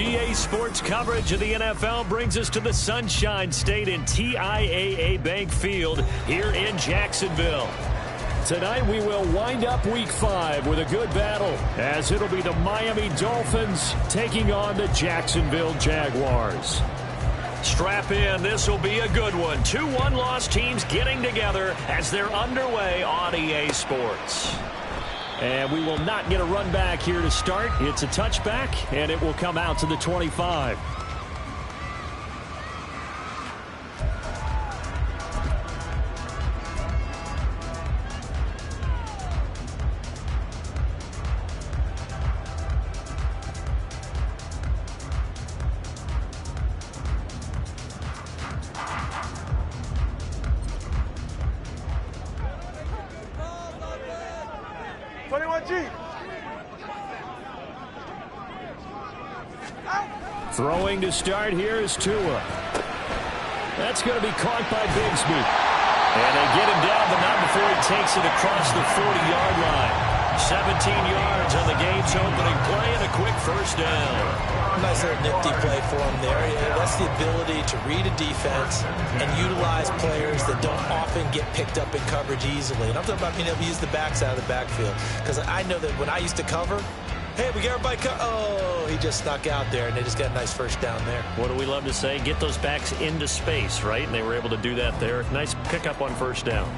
EA Sports coverage of the NFL brings us to the Sunshine State in TIAA Bank Field here in Jacksonville. Tonight we will wind up Week 5 with a good battle, as it'll be the Miami Dolphins taking on the Jacksonville Jaguars. Strap in, this will be a good one. 2 one-loss teams getting together as they're underway on EA Sports. And we will not get a run back here to start. It's a touchback, and it will come out to the 25. Throwing to start here is Tua. That's going to be caught by Bigsby. And they get him down, but not before he takes it across the 40-yard line. 17 yards on the game's opening play and a quick first down. Nice little nifty play for him there. That's the ability to read a defense and utilize players that don't often get picked up in coverage easily. And I'm talking about being able to use the backside of the backfield. Because I know that when I used to cover, hey, we got everybody oh, he just snuck out there, and they just got a nice first down there. What do we love to say? Get those backs into space, right? And they were able to do that there. Nice pickup on first down.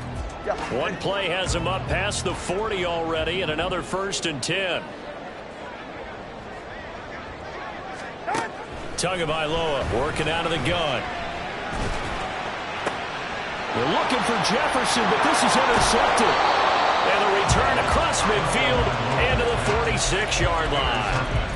One play has him up past the 40 already, and another 1st and 10. Tagovailoa working out of the gun. They're looking for Jefferson, but this is intercepted. And the return across midfield and to the 46-yard line.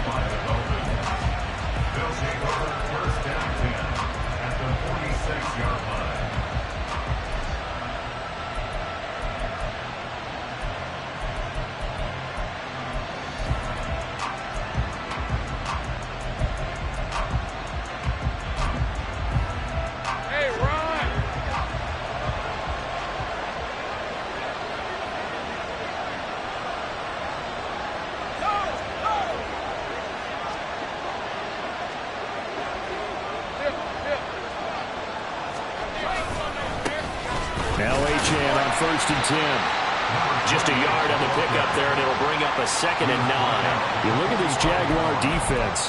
Now A-Chan on 1st and 10. Just a yard on the pickup there, and it'll bring up a 2nd and 9. You look at this Jaguar defense.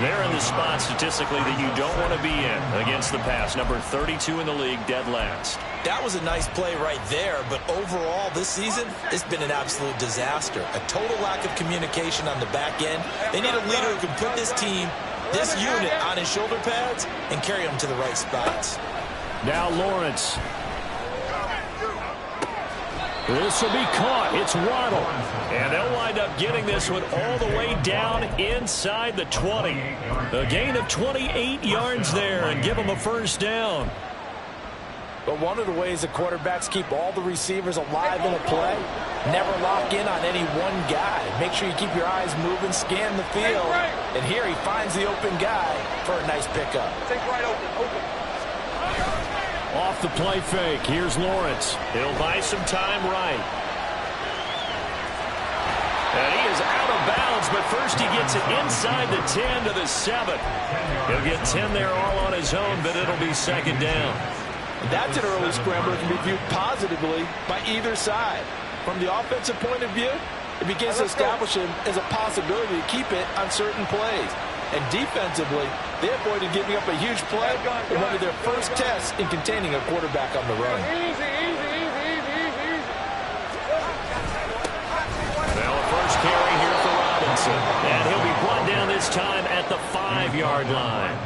They're in the spot statistically that you don't want to be in against the pass. Number 32 in the league, dead last. That was a nice play right there, but overall this season, it's been an absolute disaster. A total lack of communication on the back end. They need a leader who can put this team, this unit, on his shoulder pads and carry them to the right spots. Now Lawrence. This will be caught. It's Waddle. And they'll wind up getting this one all the way down inside the 20. A gain of 28 yards there and give them a first down. But one of the ways the quarterbacks keep all the receivers alive in a play, never lock in on any one guy. Make sure you keep your eyes moving, scan the field. And here he finds the open guy for a nice pickup. Take right open. Off the play fake. Here's Lawrence. He'll buy some time right. And he is out of bounds, but first he gets it inside the 10 to the 7. He'll get 10 there all on his own, but it'll be 2nd down. That's an early scramble that can be viewed positively by either side. From the offensive point of view, it begins to establish him as a possibility to keep it on certain plays. And defensively, they avoided giving up a huge play in one of their first tests in containing a quarterback on the run. Well, a first carry here for Robinson. And he'll be brought down this time at the 5-yard line.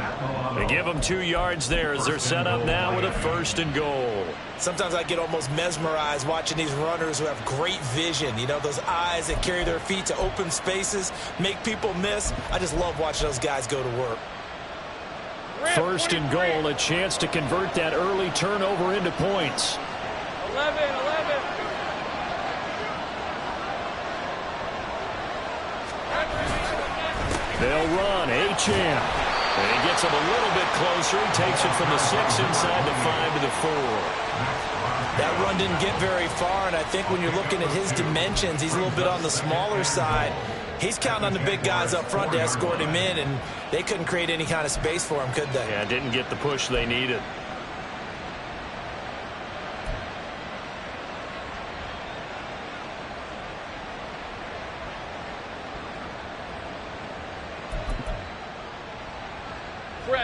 They give him 2 yards there as they're set up now with a 1st and goal. Sometimes I get almost mesmerized watching these runners who have great vision. You know, those eyes that carry their feet to open spaces, make people miss. I just love watching those guys go to work. 1st and goal, a chance to convert that early turnover into points. 11. They'll run. A-Chan. And he gets him a little bit closer. He takes it from the 6 inside the 5 to the 4. That run didn't get very far, and I think when you're looking at his dimensions, he's a little bit on the smaller side. He's counting on the big guys up front to escort him in, and they couldn't create any kind of space for him, could they? Yeah, didn't get the push they needed.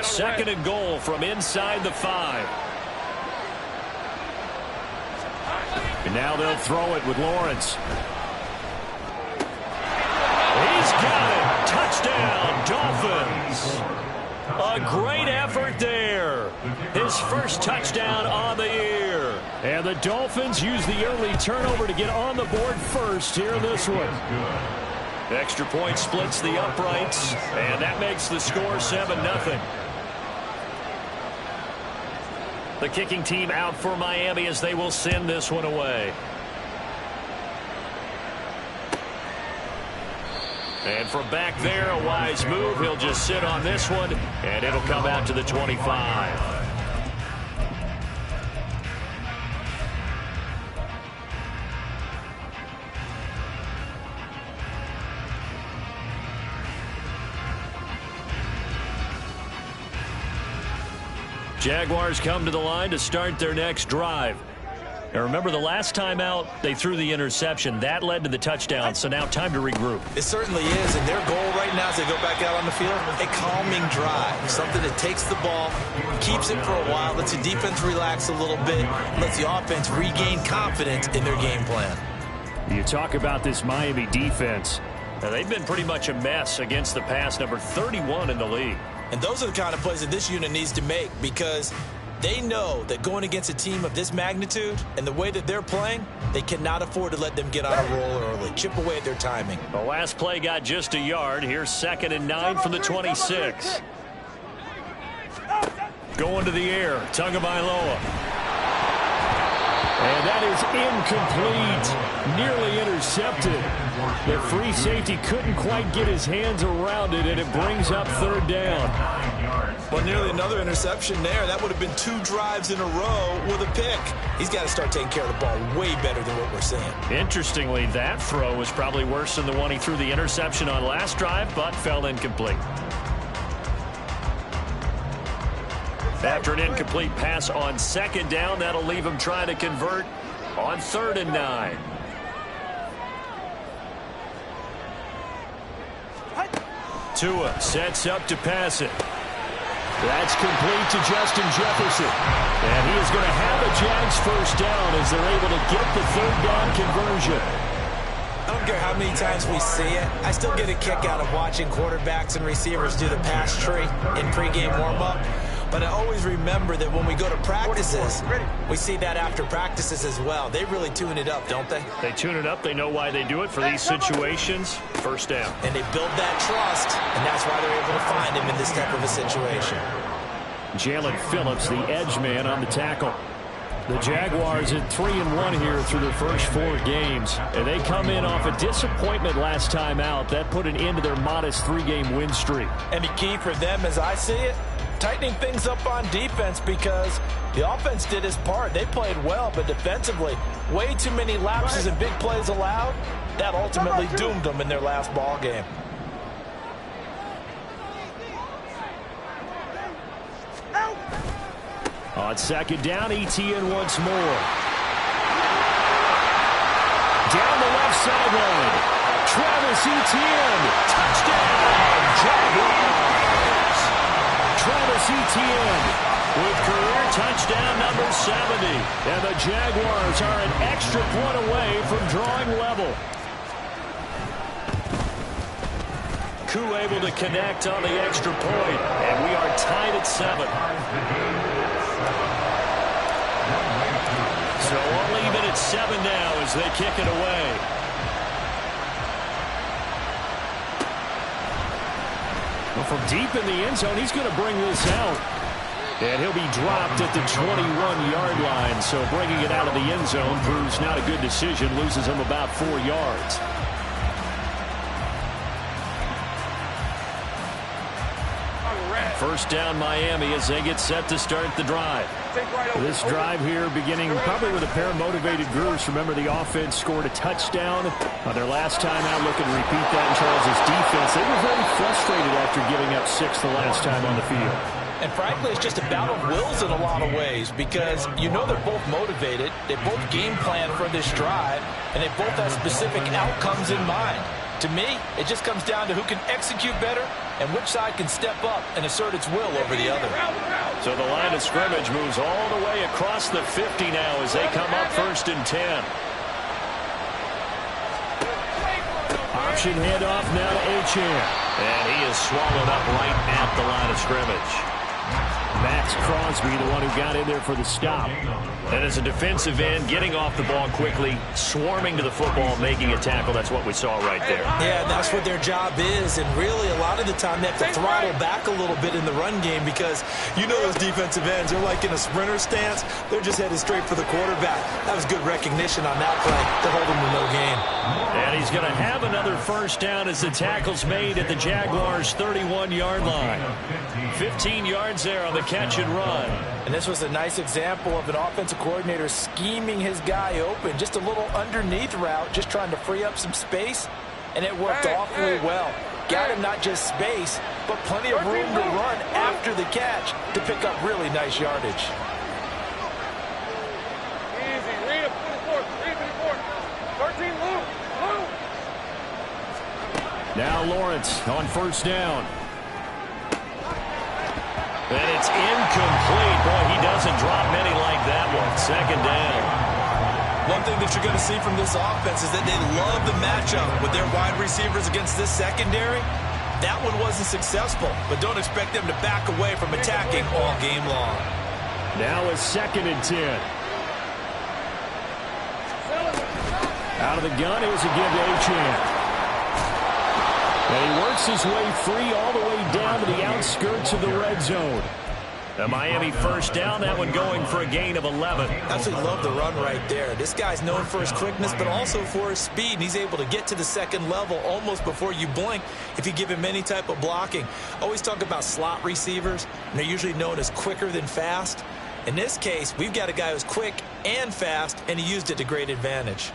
Second and goal from inside the 5. And now they'll throw it with Lawrence. He's got it. Touchdown, Dolphins. A great effort there. His first touchdown on the year. And the Dolphins use the early turnover to get on the board first here in this one. Extra point splits the uprights, and that makes the score 7-0. The kicking team out for Miami as they will send this one away. And from back there, a wise move. He'll just sit on this one, and it'll come out to the 25. Jaguars come to the line to start their next drive. And remember, the last time out, they threw the interception. That led to the touchdown, so now time to regroup. It certainly is, and their goal right now as they go back out on the field, a calming drive, something that takes the ball, keeps it for a while, lets the defense relax a little bit, lets the offense regain confidence in their game plan. You talk about this Miami defense. Now, they've been pretty much a mess against the pass, number 31 in the league. And those are the kind of plays that this unit needs to make because they know that going against a team of this magnitude and the way that they're playing, they cannot afford to let them get on a roll early. Chip away at their timing. The last play got just a yard. Here's 2nd and 9 from the 26. Going to the air. Tagovailoa. And that is incomplete. Nearly intercepted. The free safety couldn't quite get his hands around it, and it brings up 3rd down. Well, nearly another interception there. That would have been 2 drives in a row with a pick. He's got to start taking care of the ball way better than what we're seeing. Interestingly, that throw was probably worse than the one he threw the interception on last drive, but fell incomplete. After an incomplete pass on 2nd down, that'll leave him trying to convert on 3rd and 9. Tua sets up to pass it. That's complete to Justin Jefferson. And he is going to have a Jags first down as they're able to get the 3rd down conversion. I don't care how many times we see it. I still get a kick out of watching quarterbacks and receivers do the pass tree in pregame warm-up. But I always remember that when we go to practices, we see that after practices as well. They really tune it up, don't they? They tune it up. They know why they do it for these situations. First down. And they build that trust, and that's why they're able to find him in this type of a situation. Jalen Phillips, the edge man on the tackle. The Jaguars at 3-1 here through their first 4 games. And they come in off a disappointment last time out. That put an end to their modest 3-game win streak. And the key for them, as I see it, tightening things up on defense because the offense did its part. They played well, but defensively, way too many lapses and big plays allowed. That ultimately doomed them in their last ball game. On 2nd down, Etienne once more. Down the left sideline. Travis Etienne. Touchdown, Jaguars. Travis Etienne with career touchdown number 70. And the Jaguars are an extra point away from drawing level. Koo able to connect on the extra point. And we are tied at 7. So all even at 7 now as they kick it away. Well, from deep in the end zone, he's going to bring this out. And he'll be dropped at the 21-yard line. So bringing it out of the end zone proves not a good decision. Loses him about 4 yards. First down Miami as they get set to start the drive. This drive here beginning probably with a pair of motivated groups. Remember, the offense scored a touchdown on their last time out. Looking to repeat that in Charles' defense. They were very frustrated after giving up 6 the last time on the field. And frankly, it's just a battle of wills in a lot of ways because you know they're both motivated. They both game plan for this drive, and they both have specific outcomes in mind. To me, it just comes down to who can execute better and which side can step up and assert its will over the other. So the line of scrimmage moves all the way across the 50 now as they come up 1st and 10. Option handoff now to Achane. And he is swallowed up right at the line of scrimmage. Max Crosby, the one who got in there for the stop. And as a defensive end, getting off the ball quickly, swarming to the football, making a tackle. That's what we saw right there. Yeah, that's what their job is. And really, a lot of the time, they have to throttle back a little bit in the run game because you know those defensive ends, they're like in a sprinter stance. They're just headed straight for the quarterback. That was good recognition on that play to hold him to no gain. And he's going to have another first down as the tackle's made at the Jaguars' 31-yard line. 15 yards there on the catch and run. And this was a nice example of an offensive coordinator scheming his guy open. Just a little underneath route, just trying to free up some space. And it worked awfully well. Got him not just space, but plenty of room to run after the catch to pick up really nice yardage. Easy. Read him. 24. 13, Luke. Now Lawrence on first down. And it's incomplete. Boy, he doesn't drop many like that one. 2nd down. One thing that you're going to see from this offense is that they love the matchup with their wide receivers against this secondary. That one wasn't successful, but don't expect them to back away from attacking all game long. Now a 2nd and 10. Out of the gun, it was a give to Achane. And he works his way free all the way down to the outskirts of the red zone. The Miami first down, that one going for a gain of 11. Absolutely love the run right there. This guy's known for his quickness, but also for his speed. And he's able to get to the 2nd level almost before you blink if you give him any type of blocking. Always talk about slot receivers, and they're usually known as quicker than fast. In this case, we've got a guy who's quick and fast, and he used it to great advantage.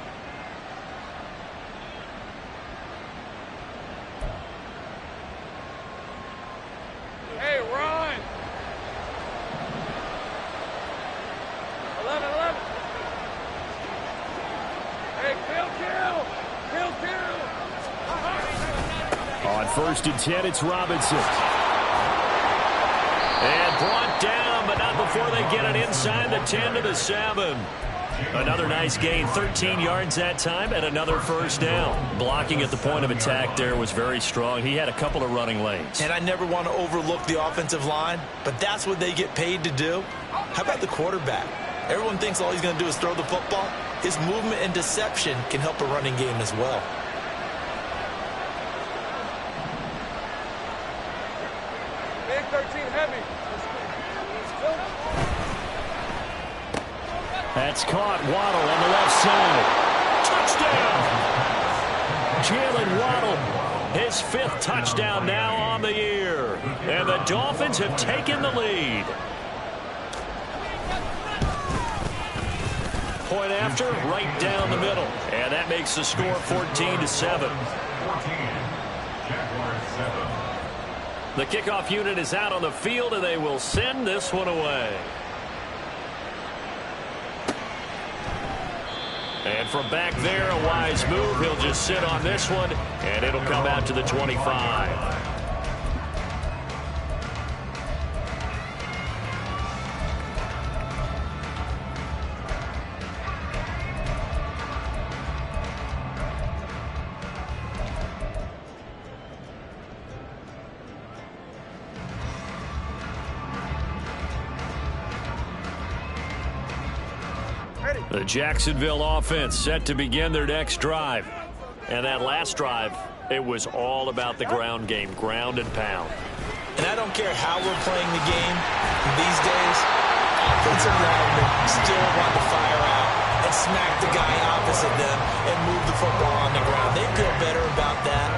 Hey, run. 11. Hey, kill. On 1st and 10, it's Robinson. And brought down, but not before they get it inside the 10 to the 7. Another nice gain, 13 yards that time, and another first down. Blocking at the point of attack there was very strong. He had a couple of running lanes. And I never want to overlook the offensive line, but that's what they get paid to do. How about the quarterback? Everyone thinks all he's going to do is throw the football. His movement and deception can help a running game as well. Big 13 heavy. That's caught. Waddle on the left side. Touchdown! Jalen Waddle, his 5th touchdown now on the year. And the Dolphins have taken the lead. Point after, right down the middle. And that makes the score 14-7. The kickoff unit is out on the field, and they will send this one away. And from back there, a wise move. He'll just sit on this one, and it'll come out to the 25. The Jacksonville offense set to begin their next drive. And that last drive, it was all about the ground game, ground and pound. And I don't care how we're playing the game these days, offensive linemen still want to fire out and smack the guy opposite them and move the football on the ground. They feel better about that.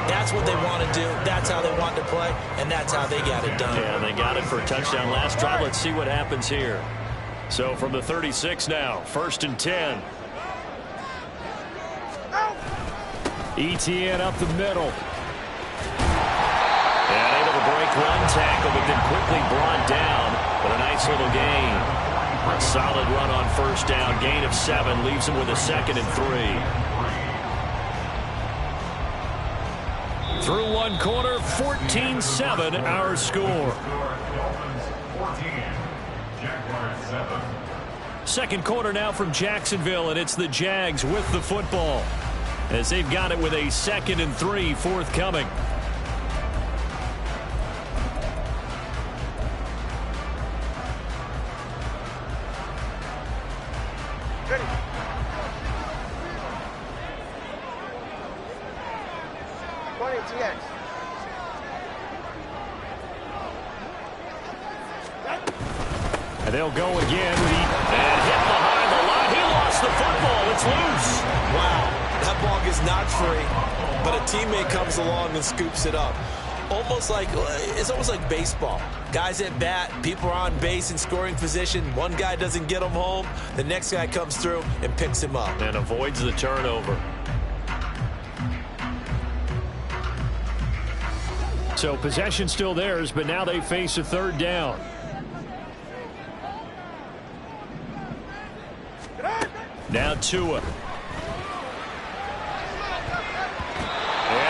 That's what they want to do. That's how they want to play, and that's how they got it done. Yeah, they got it for a touchdown last drive. Let's see what happens here. So from the 36 now, 1st and 10. ETN up the middle. And able to break one tackle, but then quickly brought down. But a nice little gain. A solid run on 1st down. Gain of 7 leaves him with a 2nd and 3. Through one quarter, 14-7 our score. Second quarter now from Jacksonville, and it's the Jags with the football as they've got it with a 2nd and 3 forthcoming. And they'll go again. And hit behind the line. He lost the football. It's loose. Wow, that ball gets knocked free, but a teammate comes along and scoops it up. It's almost like baseball. Guys at bat, people are on base in scoring position. One guy doesn't get him home. The next guy comes through and picks him up. And avoids the turnover. So possession still theirs, but now they face a 3rd down. Now Tua. And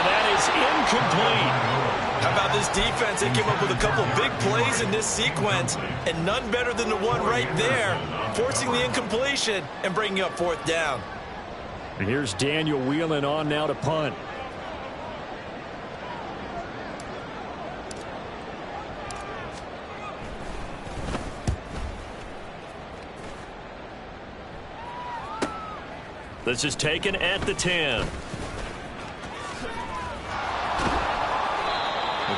that is incomplete. How about this defense? They came up with a couple big plays in this sequence, and none better than the one right there, forcing the incompletion and bringing up 4th down. And here's Daniel Whelan on now to punt. This is taken at the 10.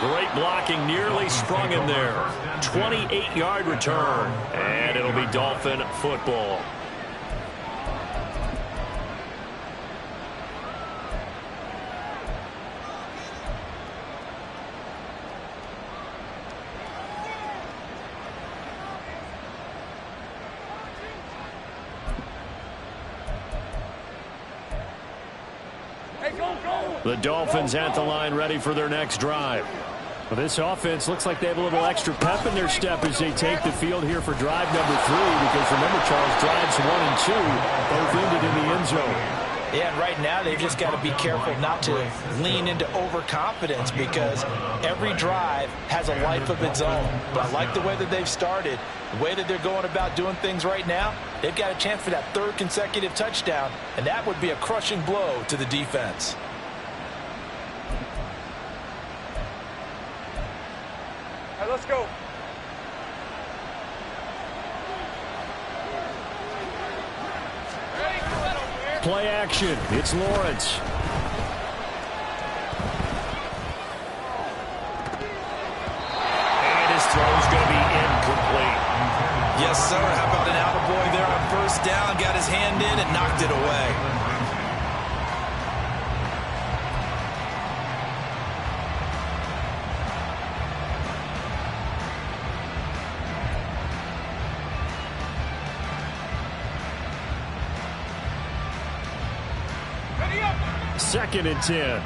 Great blocking, nearly sprung him there. 28-yard return, and it'll be Dolphin football. The Dolphins at the line ready for their next drive. Well, this offense looks like they have a little extra pep in their step as they take the field here for drive number 3, because remember, Charles, drives 1 and 2 both ended in the end zone. Yeah, and right now they've just got to be careful not to lean into overconfidence, because every drive has a life of its own. But I like the way that they've started, the way that they're going about doing things right now. They've got a chance for that 3rd consecutive touchdown, and that would be a crushing blow to the defense. All right, let's go. Play action. It's Lawrence. And his throw's going to be incomplete. Yes, sir. How about an attaboy there on 1st down? Got his hand in and knocked it away. Ready up. 2nd and 10.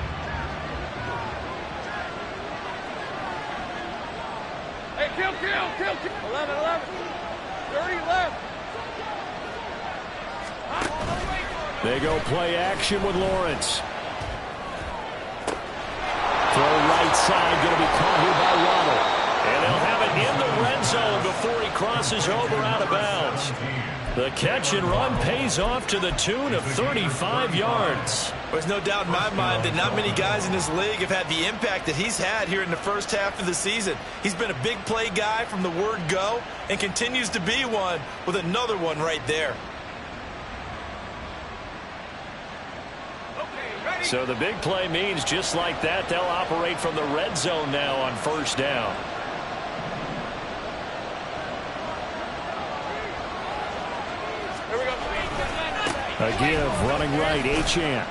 Hey, kill. 11. 30 left. They go play action with Lawrence. Throw right side, going to be caught here by Waddle. And they'll have it in the red zone before he crosses over out of bounds. The catch and run pays off to the tune of 35 yards. There's no doubt in my mind that not many guys in this league have had the impact that he's had here in the first half of the season. He's been a big play guy from the word go and continues to be one with another one right there. So the big play means just like that, they'll operate from the red zone now on 1st down. Here we go. A give, running right, Achane.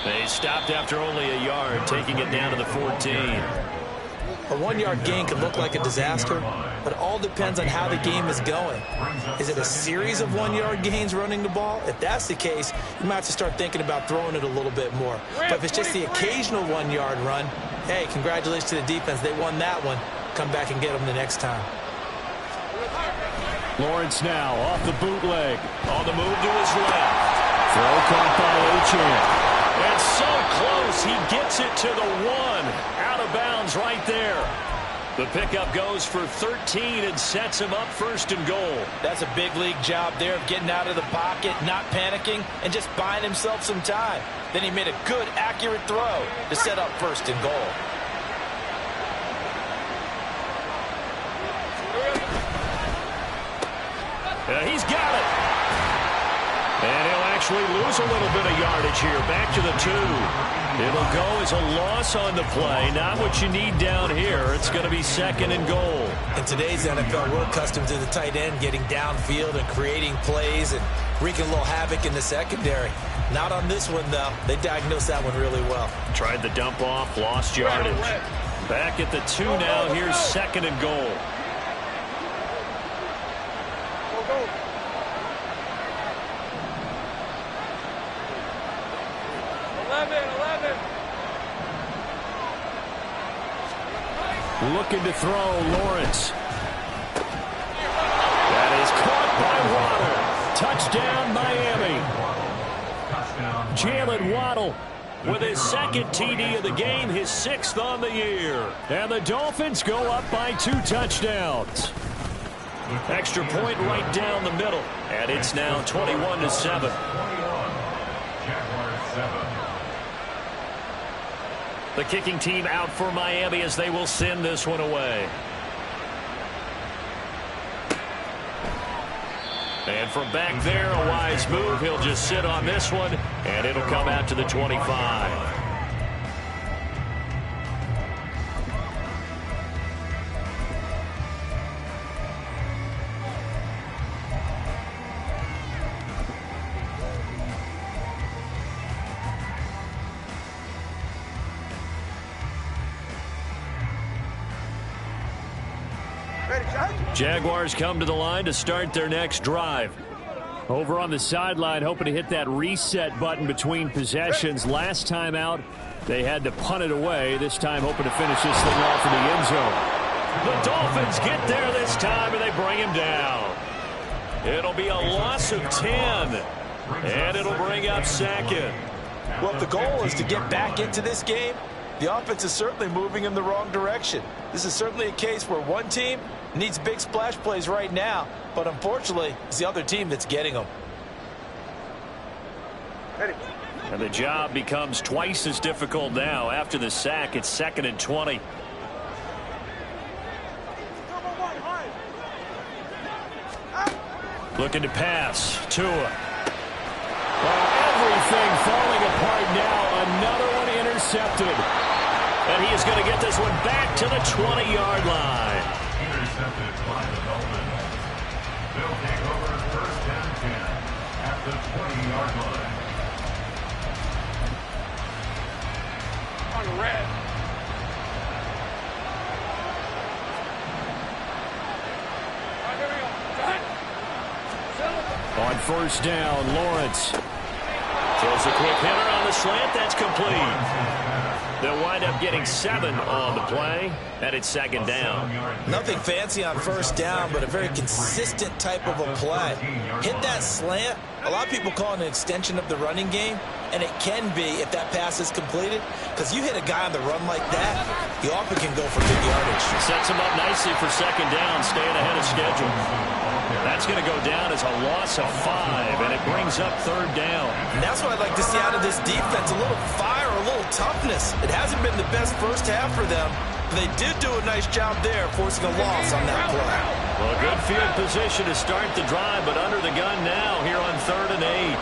They stopped after only a yard, taking it down to the 14. A 1-yard gain can look like a disaster, but it all depends on how the game is going. Is it a series of 1-yard gains running the ball? If that's the case, you might have to start thinking about throwing it a little bit more. But if it's just the occasional 1-yard run, hey, congratulations to the defense. They won that one. Come back and get them the next time. Lawrence now off the bootleg. On the move to his left. Throw caught by Achane. And so close, he gets it to the 1. Out of bounds right there. The pickup goes for 13 and sets him up 1st and goal. That's a big league job there of getting out of the pocket, not panicking, and just buying himself some time. Then he made a good, accurate throw to set up 1st and goal. He's got it. And he'll actually lose a little bit of yardage here. Back to the 2. It'll go as a loss on the play. Not what you need down here. It's going to be 2nd and goal. In today's NFL, we're accustomed to the tight end getting downfield and creating plays and wreaking a little havoc in the secondary. Not on this one, though. They diagnosed that one really well. Tried the dump off, lost yardage. Back at the 2 now. Here's 2nd and goal. Looking to throw, Lawrence. That is caught by Waddle. Touchdown, Miami. Jalen Waddle with his 2nd TD of the game, his 6th on the year. And the Dolphins go up by 2 touchdowns. Extra point right down the middle. And it's now 21-7. The kicking team out for Miami as they will send this one away. And from back there, a wise move. He'll just sit on this one, and it'll come out to the 25. Jaguars come to the line to start their next drive. Over on the sideline, hoping to hit that reset button between possessions. Last time out, they had to punt it away. This time, hoping to finish this thing off in the end zone. The Dolphins get there this time, and they bring him down. It'll be a loss of 10, and it'll bring up 2nd. Well, if the goal is to get back into this game, the offense is certainly moving in the wrong direction. This is certainly a case where one team needs big splash plays right now, but unfortunately, it's the other team that's getting them. And the job becomes twice as difficult now. After the sack, it's 2nd and 20. Looking to pass. Tua. Well, everything falling apart now. Another one intercepted. And he is going to get this one back to the 20-yard line. Intercepted by the Dolphins. They'll take over 1st and 10 at the 20-yard line. On the red. All right, here we go. On 1st down, Lawrence throws a quick hitter on the slant. That's complete. They'll wind up getting 7 on the play, and it's 2nd down. Nothing fancy on 1st down, but a very consistent type of a play. Hit that slant. A lot of people call it an extension of the running game, and it can be if that pass is completed, because you hit a guy on the run like that, he often can go for big yardage. Sets him up nicely for 2nd down, staying ahead of schedule. That's going to go down as a loss of 5, and it brings up 3rd down. And that's what I'd like to see out of this defense, a little fire, a little toughness. It hasn't been the best first half for them, but they did do a nice job there, forcing a loss on that play. Well, a good field position to start the drive, but under the gun now here on 3rd and 8.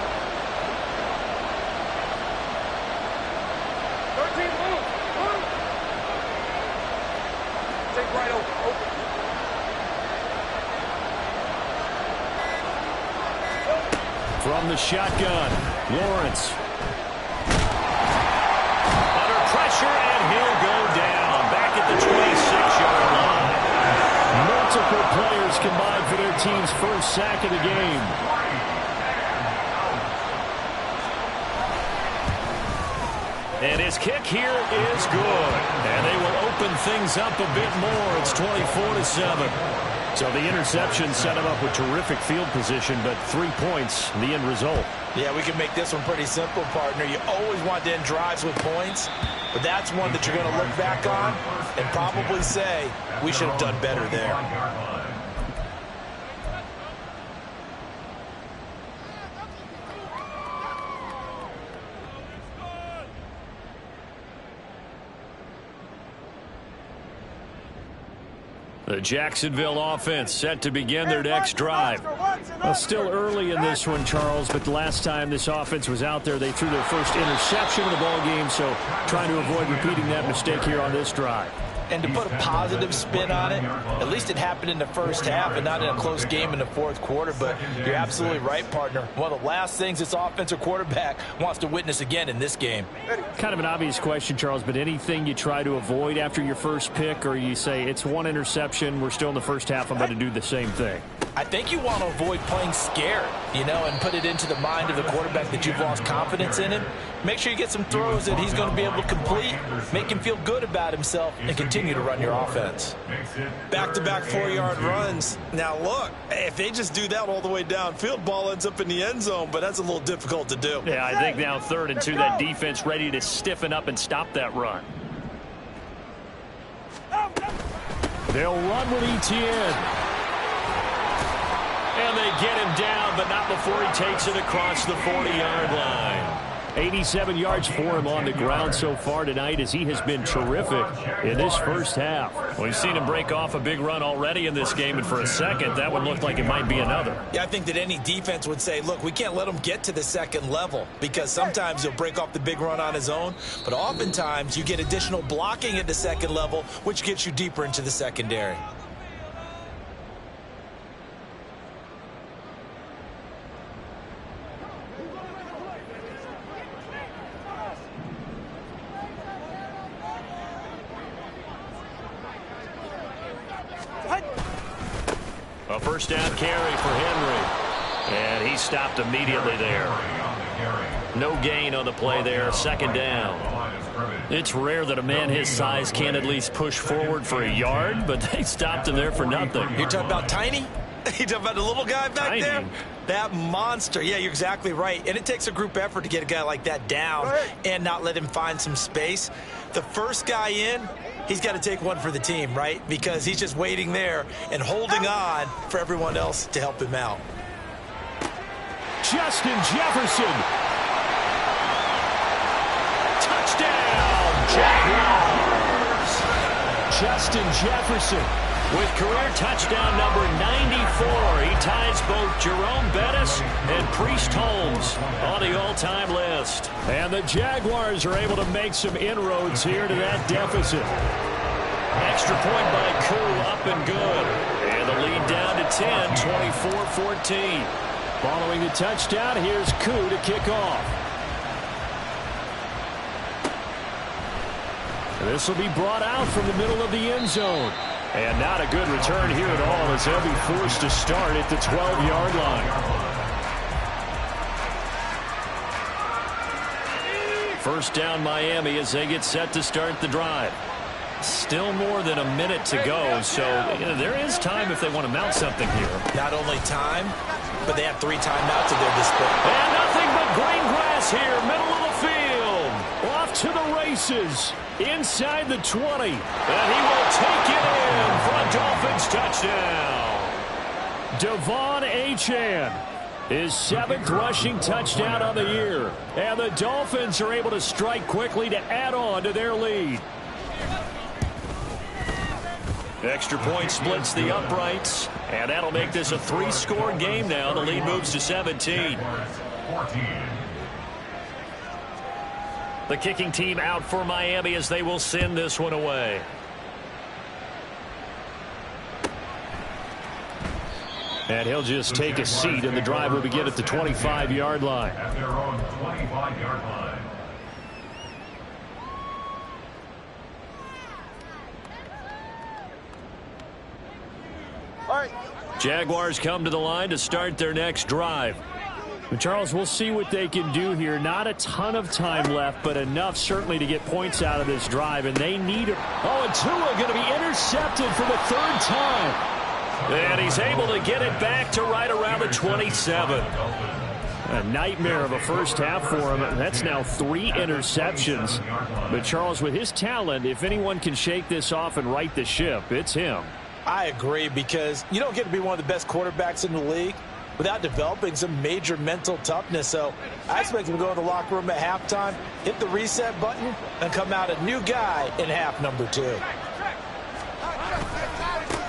13, move. Take right open. From the shotgun, Lawrence. team's first sack of the game. And his kick here is good. And they will open things up a bit more. It's 24-7. So the interception set him up with terrific field position, but 3 points, the end result. Yeah, we can make this one pretty simple, partner. You always want to end drives with points, but that's one that you're going to look back on and probably say, we should have done better there. The Jacksonville offense set to begin their next drive. Well, still early in this one, Charles, but the last time this offense was out there, they threw their first interception of the ball game, so trying to avoid repeating that mistake here on this drive. And to put a positive spin on it, at least it happened in the first half and not in a close game in the fourth quarter. But you're absolutely right, partner. One of the last things this offensive quarterback wants to witness again in this game. Kind of an obvious question, Charles, but anything you try to avoid after your first pick, or you say it's one interception, we're still in the first half, I'm going to do the same thing? I think you want to avoid playing scared, and put it into the mind of the quarterback that you've lost confidence in him. Make sure you get some throws that he's going to be able to complete, make him feel good about himself, and continue to run your offense. Back-to-back 4-yard runs. Now, look, if they just do that all the way downfield, ball ends up in the end zone, but that's a little difficult to do. Yeah, I think now 3rd and 2, that defense ready to stiffen up and stop that run. They'll run with Etienne. And they get him down, but not before he takes it across the 40-yard line. 87 yards for him on the ground so far tonight, as he has been terrific in this first half. We've seen him break off a big run already in this game, and for a second, that would look like it might be another. Yeah, I think that any defense would say, look, we can't let him get to the second level, because sometimes he'll break off the big run on his own, but oftentimes you get additional blocking at the second level, which gets you deeper into the secondary. A first down carry for Henry. And he stopped immediately there. No gain on the play there. Second down. It's rare that a man his size can't at least push forward for a yard, but they stopped him there for nothing. You're talking about tiny? You're talking about the little guy back there? That monster. Yeah, you're exactly right. And it takes a group effort to get a guy like that down and not let him find some space. The first guy in, he's got to take one for the team, right? Because he's just waiting there and holding on for everyone else to help him out. Justin Jefferson. Touchdown, Jaguars. Justin Jefferson with career touchdown number 94. He ties both Jerome Bettis and Priest Holmes on the all-time list. And the Jaguars are able to make some inroads here to that deficit. Extra point by Koo, up and good. And the lead down to 10, 24-14. Following the touchdown, here's Koo to kick off. This will be brought out from the middle of the end zone. And not a good return here at all, as they'll be forced to start at the 12-yard line. First down Miami as they get set to start the drive. Still more than a minute to go, so there is time if they want to mount something here. Not only time, but they have 3 timeouts at their display. And nothing but green grass here, middle of the field. Off to the races. Inside the 20. And he will take it in for a Dolphins touchdown. Devon Achane, his 7th rushing touchdown on the year. And the Dolphins are able to strike quickly to add on to their lead. Extra point splits the uprights, and that'll make this a 3-score game now. The lead moves to 17. The kicking team out for Miami as they will send this one away. And he'll just take a seat, and the drive will begin at the 25-yard line. At their own 25-yard line. Jaguars come to the line to start their next drive. But Charles, we'll see what they can do here. Not a ton of time left, but enough certainly to get points out of this drive, and they need it. Oh, and Tua going to be intercepted for the third time. And he's able to get it back to right around the 27. A nightmare of a first half for him. That's now 3 interceptions. But Charles, with his talent, if anyone can shake this off and right the ship, it's him. I agree, because you don't get to be one of the best quarterbacks in the league without developing some major mental toughness. So I expect him to go in the locker room at halftime, hit the reset button, and come out a new guy in half number 2.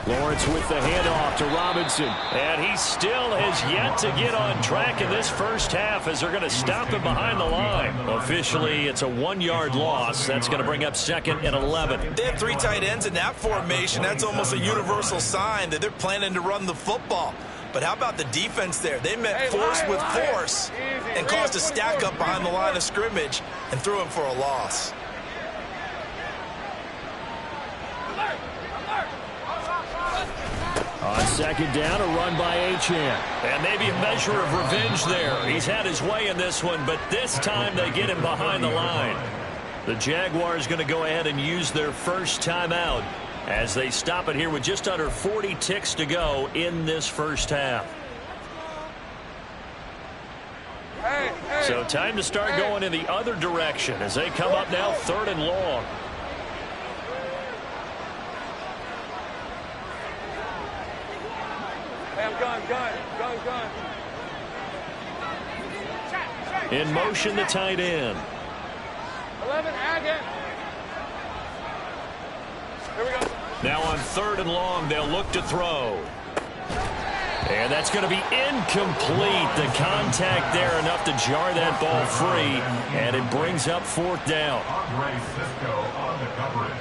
Lawrence with the handoff to Robinson. And he still has yet to get on track in this first half as they're going to stop him behind the line. Officially, it's a 1-yard loss. That's going to bring up 2nd and 11. They have 3 tight ends in that formation. That's almost a universal sign that they're planning to run the football. But how about the defense there? They met force with force and caused a stack up behind the line of scrimmage and threw him for a loss. On 2nd down, a run by Achane. And maybe a measure of revenge there. He's had his way in this one, but this time they get him behind the line. The Jaguars going to go ahead and use their first timeout as they stop it here with just under 40 ticks to go in this first half. So time to start going in the other direction as they come up now 3rd and long. Gun. In motion, the tight end. 11, again. Here we go. Now on 3rd and long, they'll look to throw. And that's going to be incomplete. The contact there enough to jar that ball free, and it brings up 4th down. Andre Cisco on the coverage.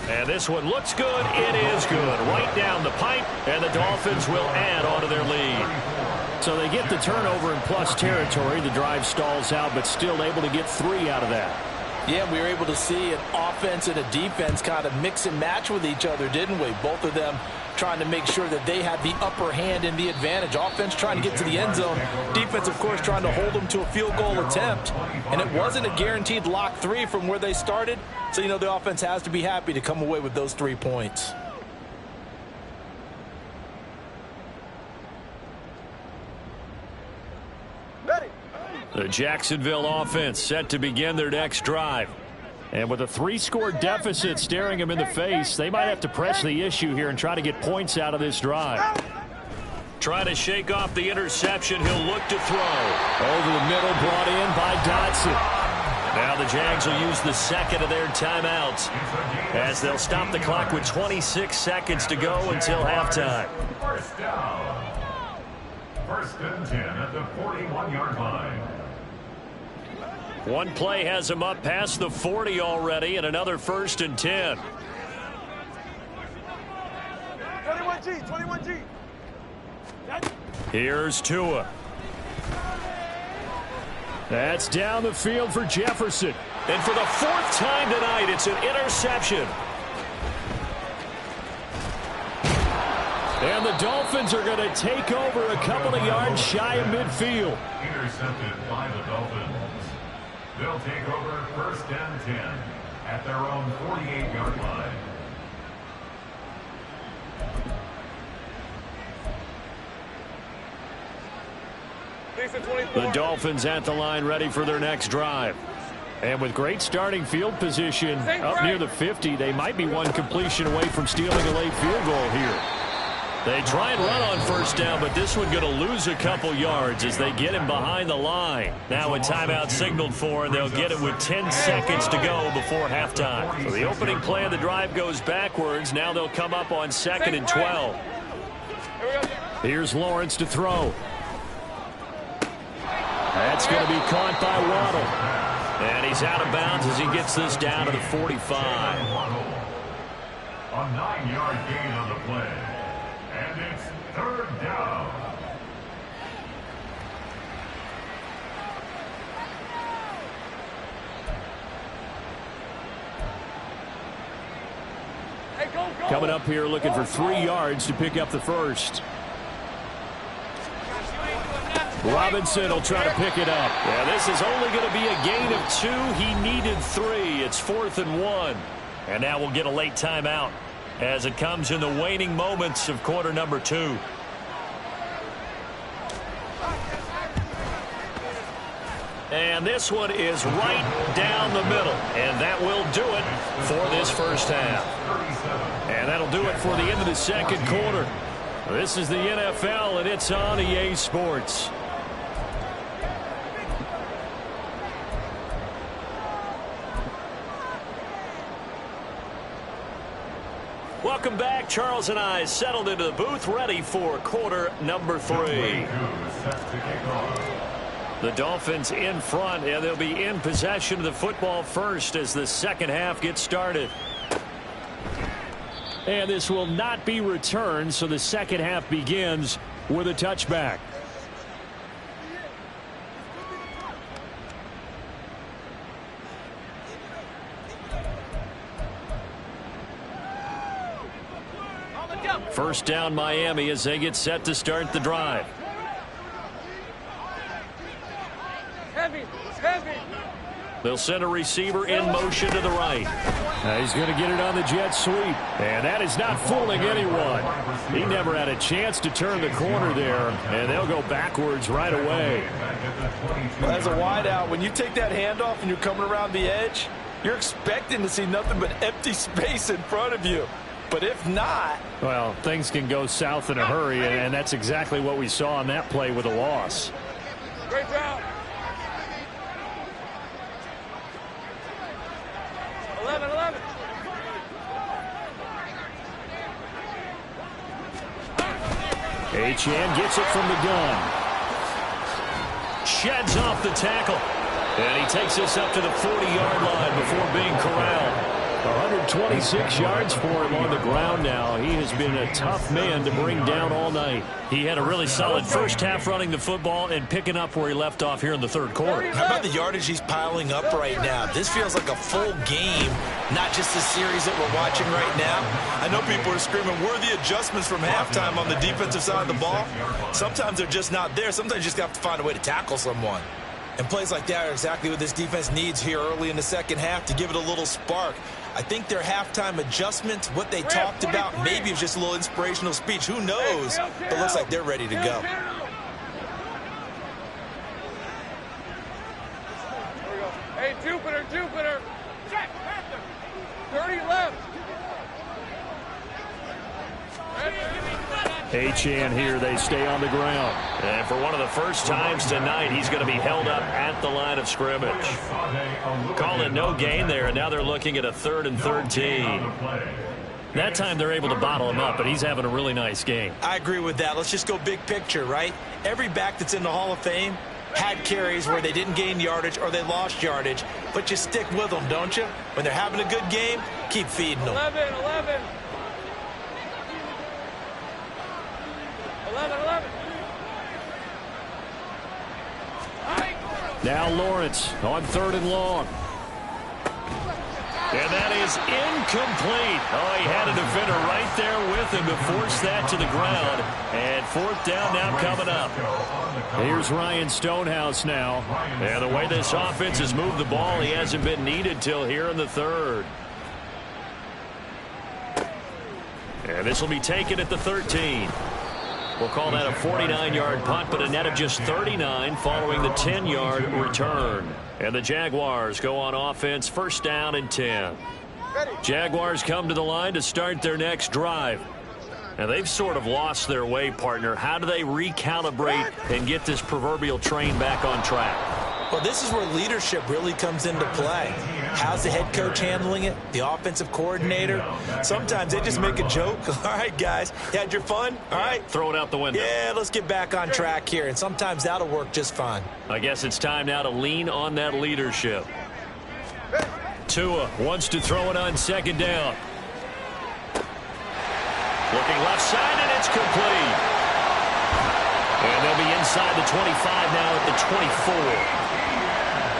And this one looks good. It is good. Right down the pipe, and the Dolphins will add onto their lead. So they get the turnover in plus territory. The drive stalls out, but still able to get 3 out of that. Yeah, we were able to see an offense and a defense kind of mix and match with each other, didn't we? Both of them trying to make sure that they had the upper hand and the advantage. Offense trying to get to the end zone. Defense, of course, trying to hold them to a field goal attempt. And it wasn't a guaranteed lock 3 from where they started. So, you know, the offense has to be happy to come away with those 3 points. The Jacksonville offense set to begin their next drive. And with a 3-score deficit staring them in the face, they might have to press the issue here and try to get points out of this drive. Trying to shake off the interception. He'll look to throw. Over the middle, brought in by Dotson. Now the Jags will use the 2nd of their timeouts as they'll stop the clock with 26 seconds to go until halftime. First down. 1st and 10 at the 41-yard line. One play has him up past the 40 already, and another 1st and 10. 21G. Here's Tua. That's down the field for Jefferson. And for the 4th time tonight, it's an interception. And the Dolphins are going to take over a couple of yards shy of midfield. Intercepted by the Dolphins. They'll take over 1st and 10 at their own 48-yard line. The Dolphins at the line ready for their next drive. And with great starting field position up near the 50, they might be one completion away from stealing a late field goal here. They try and run on 1st down, but this one going to lose a couple yards as they get him behind the line. Now a timeout signaled for, and they'll get it with 10 seconds to go before halftime. So the opening play of the drive goes backwards. Now they'll come up on 2nd and 12. Here's Lawrence to throw. That's going to be caught by Waddle. And he's out of bounds as he gets this down to the 45. A 9-yard gain on the play. And it's 3rd down. Coming up here looking for 3 yards to pick up the first. Robinson will try to pick it up. Yeah, this is only going to be a gain of 2. He needed 3. It's 4th and 1. And now we'll get a late timeout as it comes in the waning moments of quarter number 2. And this one is right down the middle. And that will do it for this first half. And that'll do it for the end of the second quarter. This is the NFL, and it's on EA Sports. Welcome back. Charles and I settled into the booth, ready for quarter number 3. The Dolphins in front, and they'll be in possession of the football first as the second half gets started. And this will not be returned, so the second half begins with a touchback. First down Miami as they get set to start the drive. They'll send a receiver in motion to the right. He's going to get it on the jet sweep. And that is not fooling anyone. He never had a chance to turn the corner there. And they'll go backwards right away. As a wideout, when you take that handoff and you're coming around the edge, you're expecting to see nothing but empty space in front of you. But if not... well, things can go south in a hurry, and that's exactly what we saw on that play with a loss. Great job. 11. Achane gets it from the gun. Sheds off the tackle. And he takes this up to the 40-yard line before being corralled. 126 yards for him on the ground now. He has been a tough man to bring down all night. He had a really solid first half running the football and picking up where he left off here in the third quarter. How about the yardage he's piling up right now? This feels like a full game, not just a series that we're watching right now. I know people are screaming, where are the adjustments from halftime on the defensive side of the ball? Sometimes they're just not there. Sometimes you just have to find a way to tackle someone. And plays like that are exactly what this defense needs here early in the second half to give it a little spark. I think their halftime adjustments, what they talked about, maybe it was just a little inspirational speech. Who knows? But looks like they're ready to go. Hey, Jupiter. Check. 30 left. Achane here, they stay on the ground. And for one of the first times tonight, he's going to be held up at the line of scrimmage. Call it no gain there, and now they're looking at a 3rd and 13. That time they're able to bottle him up, but he's having a really nice game. I agree with that. Let's just go big picture, right? Every back that's in the Hall of Fame had carries where they didn't gain yardage or they lost yardage, but you stick with them, don't you? When they're having a good game, keep feeding them. 11. Now Lawrence on 3rd and long. And that is incomplete. Oh, he had a defender right there with him to force that to the ground. And 4th down now coming up. Here's Ryan Stonehouse now. And the way this offense has moved the ball, he hasn't been needed till here in the 3rd. And this will be taken at the 13. We'll call that a 49-yard punt, but a net of just 39 following the 10-yard return. And the Jaguars go on offense, 1st down and 10. Jaguars come to the line to start their next drive. And they've sort of lost their way, partner. How do they recalibrate and get this proverbial train back on track? Well, this is where leadership really comes into play. How's the head coach handling it? The offensive coordinator? Sometimes they just make a joke. All right, guys, you had your fun? All right. Throw it out the window. Yeah, let's get back on track here. And sometimes that'll work just fine. I guess it's time now to lean on that leadership. Tua wants to throw it on 2nd down. Looking left side, and it's complete. And they'll be inside the 25 now at the 24.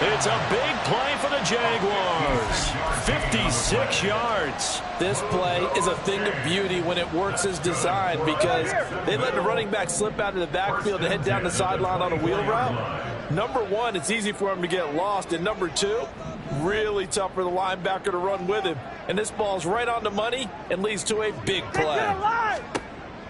It's a big play for the Jaguars. 56 yards. This play is a thing of beauty when it works as designed because they let the running back slip out of the backfield and head down the sideline on a wheel route. Number one, it's easy for him to get lost. And number two, really tough for the linebacker to run with him. And this ball's right on the money and leads to a big play.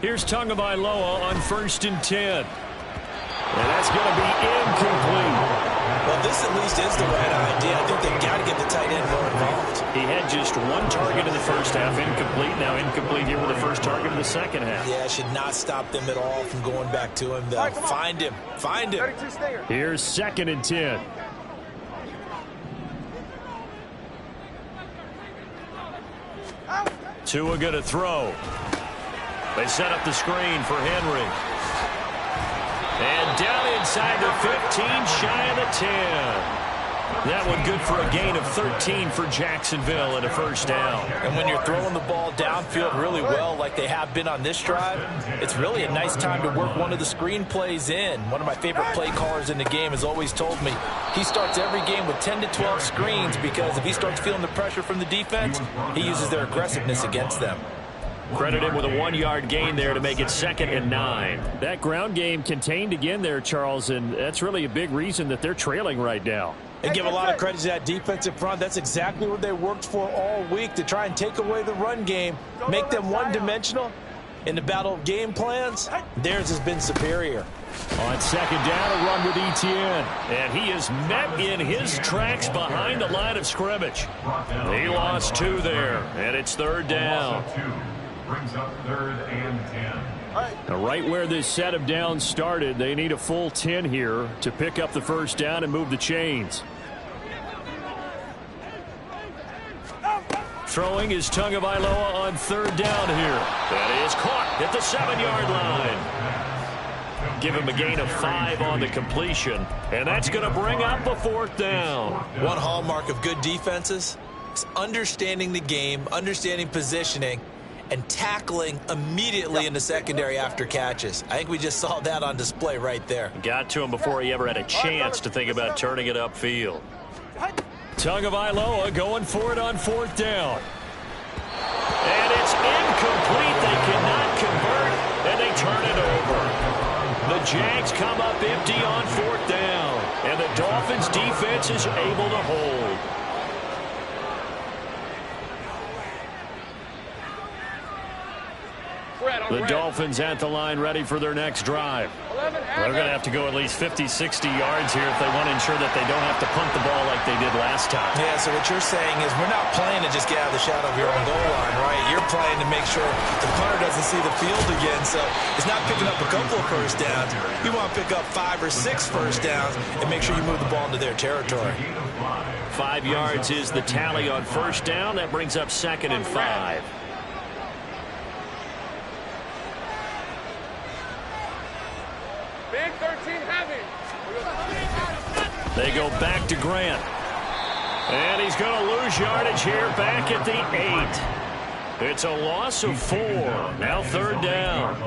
Here's Tagovailoa on 1st and 10. And that's going to be incomplete. Well, this at least is the right idea. I think they've got to get the tight end more involved. He had just one target in the first half, incomplete. Now incomplete here with the first target in the second half. Yeah, should not stop them at all from going back to him, though. Find him. Find him. Here's 2nd and 10. Tua going to throw. They set up the screen for Henry. And down inside the 15, shy of the 10. That one good for a gain of 13 for Jacksonville and a first down. And when you're throwing the ball downfield really well like they have been on this drive, it's really a nice time to work one of the screen plays in. One of my favorite play callers in the game has always told me he starts every game with 10 to 12 screens because if he starts feeling the pressure from the defense, he uses their aggressiveness against them. Credit him with a 1-yard gain there to make it 2nd and 9. That ground game contained again there, Charles, and that's really a big reason that they're trailing right now. And give a lot of credit to that defensive front. That's exactly what they worked for all week, to try and take away the run game, make them one-dimensional. In the battle of game plans, theirs has been superior. On 2nd down, a run with Etienne. And he is met in his tracks behind the line of scrimmage. He lost 2 there, and it's 3rd down. Brings up 3rd and 10. Now, right where this set of downs started, they need a full 10 here to pick up the first down and move the chains. Throwing is Tagovailoa on 3rd down here. That is caught at the 7-yard line. Give him a gain of 5 on the completion, and that's going to bring up a 4th down. One hallmark of good defenses is understanding the game, understanding positioning, and tackling immediately in the secondary after catches. I think we just saw that on display right there. Got to him before he ever had a chance to think about turning it upfield. Tagovailoa going for it on 4th down. And it's incomplete. They cannot convert, and they turn it over. The Jags come up empty on 4th down, and the Dolphins defense is able to hold. The Dolphins at the line ready for their next drive. They're going to have to go at least 50, 60 yards here if they want to ensure that they don't have to punt the ball like they did last time. Yeah, so what you're saying is we're not playing to just get out of the shadow of your own goal line, right? You're playing to make sure the punter doesn't see the field again. So it's not picking up a couple of first downs. You want to pick up 5 or 6 first downs and make sure you move the ball into their territory. 5 yards is the tally on first down. That brings up 2nd and 5. Big 13 heavy. They go back to Grant. And he's going to lose yardage here back at the 8. It's a loss of 4. Now 3rd down.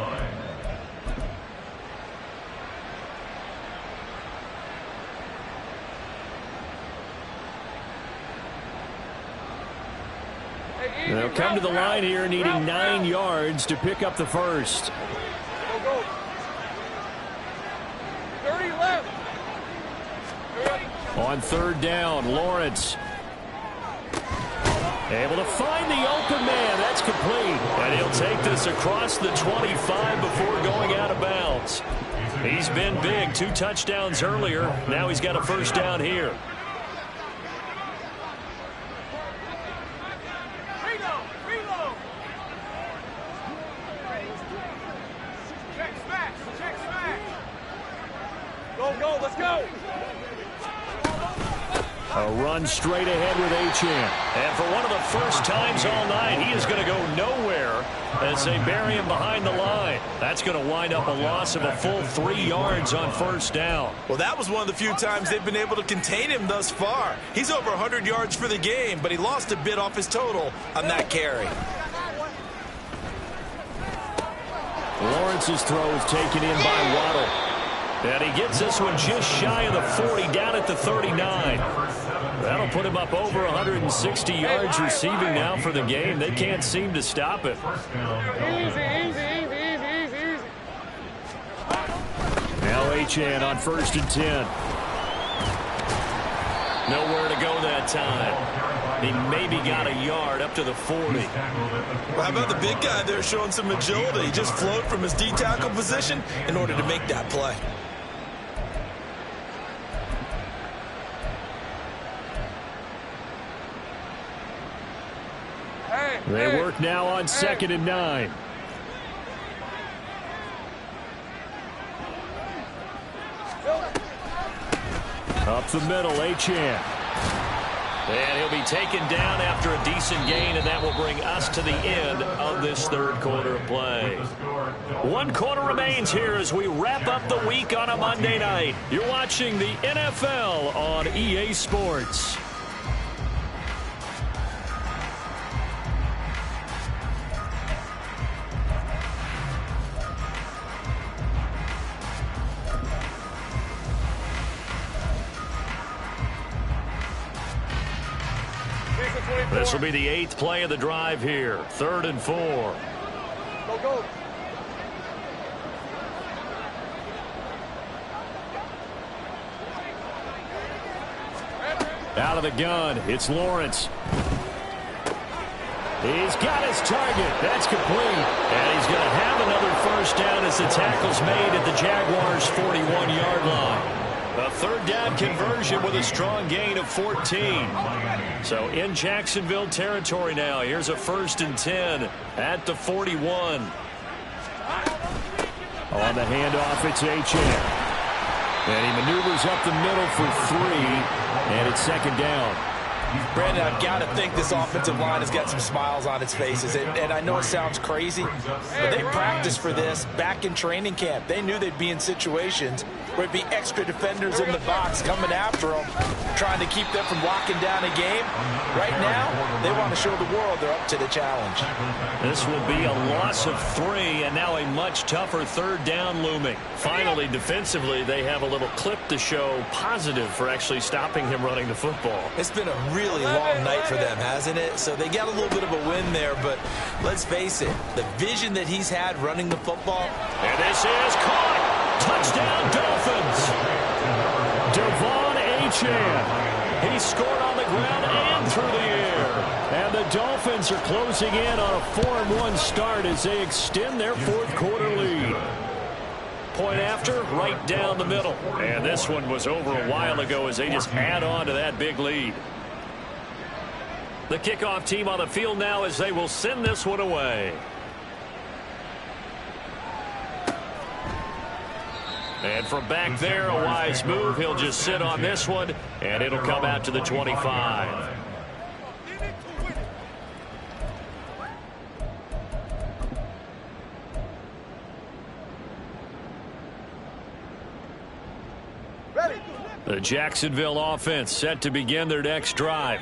They'll come to the line here needing 9 yards to pick up the first. Go. 30 left. On 3rd down, Lawrence able to find the open man. That's complete. And he'll take this across the 25 before going out of bounds. He's been big. 2 touchdowns earlier. Now he's got a first down here. Reload. Check smash. Go, let's go. A run straight ahead with Achane. And for one of the first times all night, he is going to go nowhere as they bury him behind the line. That's going to wind up a loss of a full 3 yards on first down. Well, that was one of the few times they've been able to contain him thus far. He's over 100 yards for the game, but he lost a bit off his total on that carry. Lawrence's throw is taken in by Waddle. And he gets this one just shy of the 40, down at the 39. That'll put him up over 160 yards receiving now for the game. They can't seem to stop it. Now Achane on 1st and 10. Nowhere to go that time. He maybe got a yard up to the 40. Well, how about the big guy there showing some agility? He just flowed from his D-tackle position in order to make that play. They work now on 2nd and 9. Up the middle, Achane. And he'll be taken down after a decent gain, and that will bring us to the end of this 3rd quarter of play. 1 quarter remains here as we wrap up the week on a Monday night. You're watching the NFL on EA Sports. This will be the 8th play of the drive here. 3rd and 4. Go. Out of the gun, it's Lawrence. He's got his target. That's complete. And he's going to have another 1st down as the tackle's made at the Jaguars' 41-yard line. A 3rd down conversion with a strong gain of 14. So in Jacksonville territory now. Here's a 1st and 10 at the 41. On the handoff, it's Achane. And he maneuvers up the middle for 3. And it's 2nd down. Brandon, I've got to think this offensive line has got some smiles on its faces. And I know it sounds crazy, but they practiced for this back in training camp. They knew they'd be in situations where it'd be extra defenders in the box coming after them, trying to keep them from locking down a game. Right now, they want to show the world they're up to the challenge. This will be a loss of 3, and now a much tougher 3rd down looming. Finally, defensively, they have a little clip to show positive for actually stopping him running the football. It's been a really long night for them, hasn't it? So they got a little bit of a win there, but let's face it, the vision that he's had running the football. And this is caught. Touchdown, Dolphins. Devon Achane. He scored on the ground and through the air. And the Dolphins are closing in on a 4-1 start as they extend their 4th quarter lead. Point after, right down the middle. And this one was over a while ago as they just add on to that big lead. The kickoff team on the field now as they will send this one away. And from back there, a wise move. He'll just sit on this one, and it'll come out to the 25. The Jacksonville offense set to begin their next drive.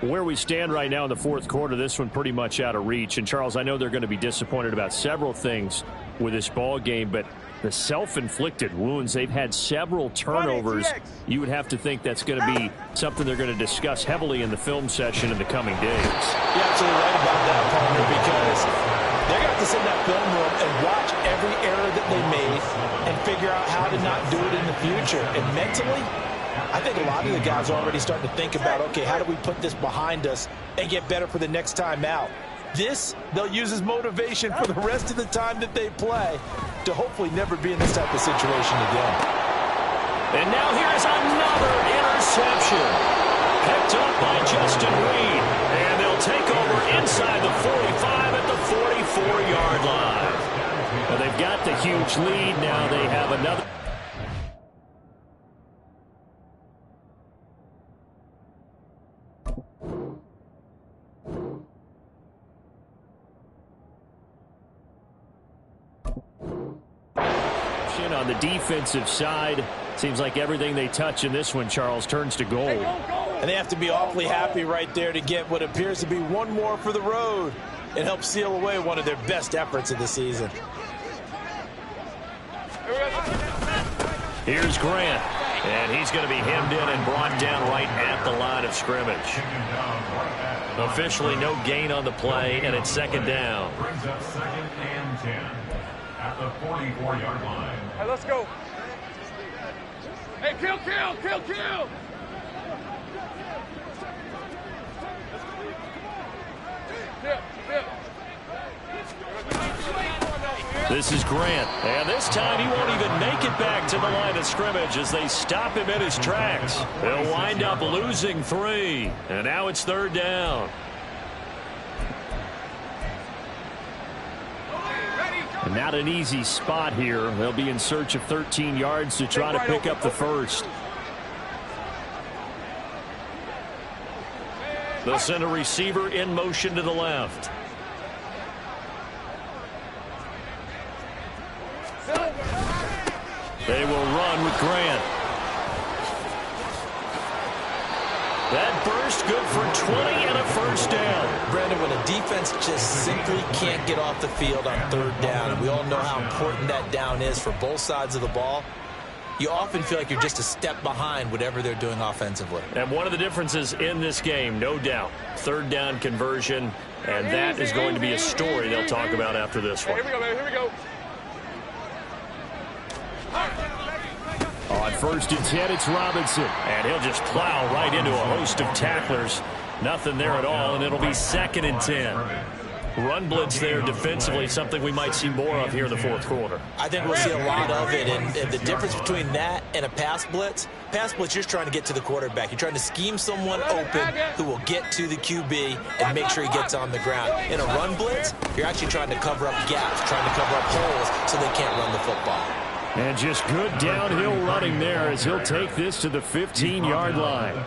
Where we stand right now in the 4th quarter, this one pretty much out of reach. And, Charles, I know they're going to be disappointed about several things with this ball game, but the self-inflicted wounds, they've had several turnovers. You would have to think that's going to be something they're going to discuss heavily in the film session in the coming days. You're absolutely right about that, partner, because they're going to have to sit in that film room and watch every error that they made and figure out how to not do it in the future. And mentally, I think a lot of the guys are already starting to think about, okay, how do we put this behind us and get better for the next time out? This, they'll use as motivation for the rest of the time that they play to hopefully never be in this type of situation again. And now here's another interception. Picked up by Justin Reed. And they'll take over inside the 45 at the 44-yard line. Now they've got the huge lead. Now they have another. On the defensive side, seems like everything they touch in this one, Charles, turns to gold. And they have to be awfully happy right there to get what appears to be one more for the road and help seal away one of their best efforts of the season. Here's Grant, and he's going to be hemmed in and brought down right at the line of scrimmage. Officially no gain on the play, and it's second down. Brings up 2nd and 10 at the 44-yard line. All right, let's go. Hey, kill. This is Grant, and this time he won't even make it back to the line of scrimmage as they stop him in his tracks. They'll wind up losing 3, and now it's third down. And not an easy spot here. They'll be in search of 13 yards to try to pick up the first. They'll send a receiver in motion to the left. They will run with Grant. That burst good for 20 and a first down. Brandon, when a defense just simply can't get off the field on third down, and we all know how important that down is for both sides of the ball, you often feel like you're just a step behind whatever they're doing offensively. And one of the differences in this game, no doubt, third down conversion, and that is going to be a story they'll talk about after this one. Here we go, baby. Here we go. On 1st and 10, it's Robinson, and he'll just plow right into a host of tacklers. Nothing there at all, and it'll be 2nd and 10. Run blitz there defensively, something we might see more of here in the fourth quarter. I think we'll see a lot of it, and the difference between that and a pass blitz, you're just trying to get to the quarterback. You're trying to scheme someone open who will get to the QB and make sure he gets on the ground. In a run blitz, you're actually trying to cover up gaps, trying to cover up holes so they can't run the football. And just good downhill running there as he'll take this to the 15-yard line.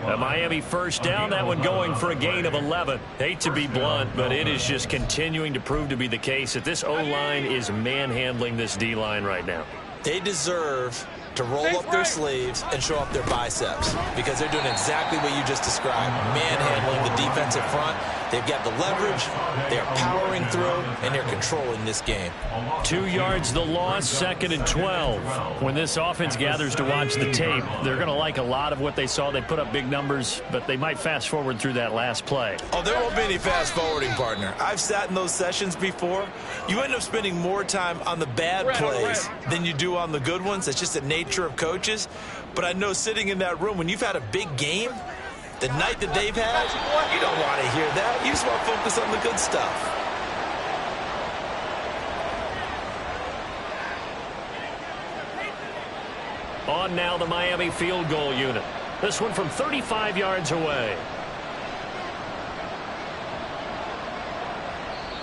A Miami first down, that one going for a gain of 11. Hate to be blunt, but it is just continuing to prove to be the case that this O-line is manhandling this D-line right now. They deserve to roll up their sleeves and show off their biceps because they're doing exactly what you just described, manhandling the defensive front. They've got the leverage, they're powering through, and they're controlling this game. 2 yards the loss, 2nd and 12. When this offense gathers to watch the tape, they're going to like a lot of what they saw. They put up big numbers, but they might fast forward through that last play. Oh, there won't be any fast forwarding, partner. I've sat in those sessions before. You end up spending more time on the bad plays than you do on the good ones. It's just the nature of coaches. But I know sitting in that room, when you've had a big game, the night that they've had, you don't want to hear that. You just want to focus on the good stuff. On now the Miami field goal unit. This one from 35 yards away.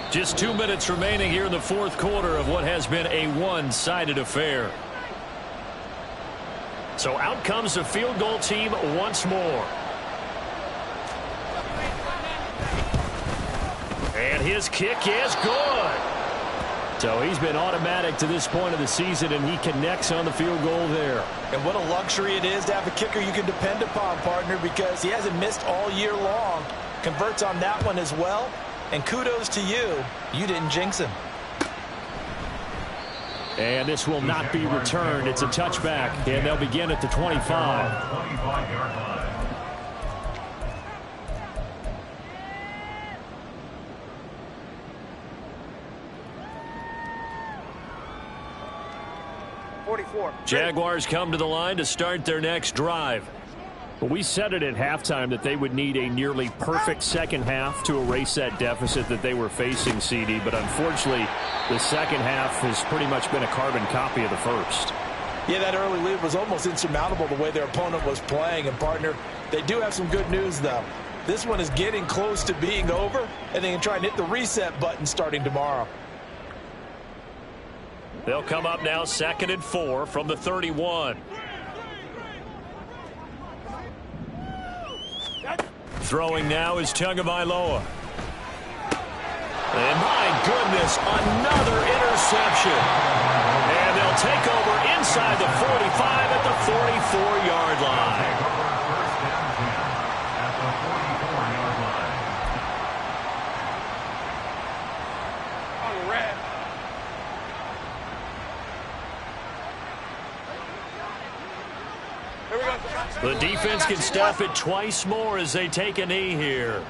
Just 2 minutes remaining here in the fourth quarter of what has been a one-sided affair. So out comes the field goal team once more. And his kick is good. So he's been automatic to this point of the season, and he connects on the field goal there. And what a luxury it is to have a kicker you can depend upon, partner, because he hasn't missed all year long. Converts on that one as well. And kudos to you. You didn't jinx him. And this will not be returned. It's a touchback, and they'll begin at the 25. 25-yard line. Jaguars come to the line to start their next drive. We said it at halftime that they would need a nearly perfect second half to erase that deficit that they were facing, CD, but unfortunately the second half has pretty much been a carbon copy of the first. Yeah, that early lead was almost insurmountable the way their opponent was playing. And, partner, they do have some good news, though. This one is getting close to being over, and they can try and hit the reset button starting tomorrow. They'll come up now 2nd and 4 from the 31. Throwing now is Tagovailoa. And my goodness, another interception. And they'll take over inside the 45 at the 44-yard line. The defense can stop it twice more as they take a knee here.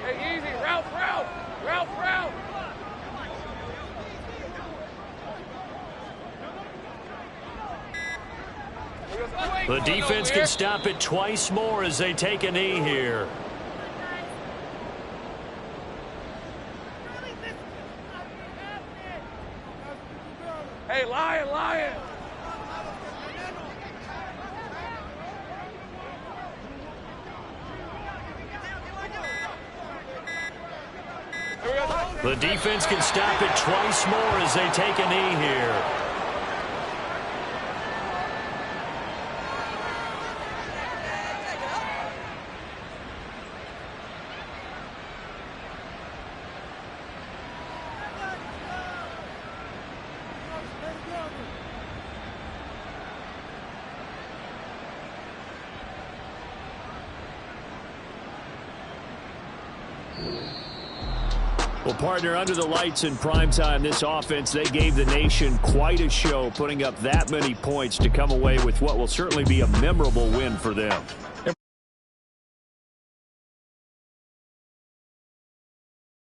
Hey, easy. Route. The defense can stop it twice more as they take a knee here. Hey, Lion. The defense can stop it twice more as they take a knee here. Well, partner, under the lights in primetime, this offense, they gave the nation quite a show, putting up that many points to come away with what will certainly be a memorable win for them.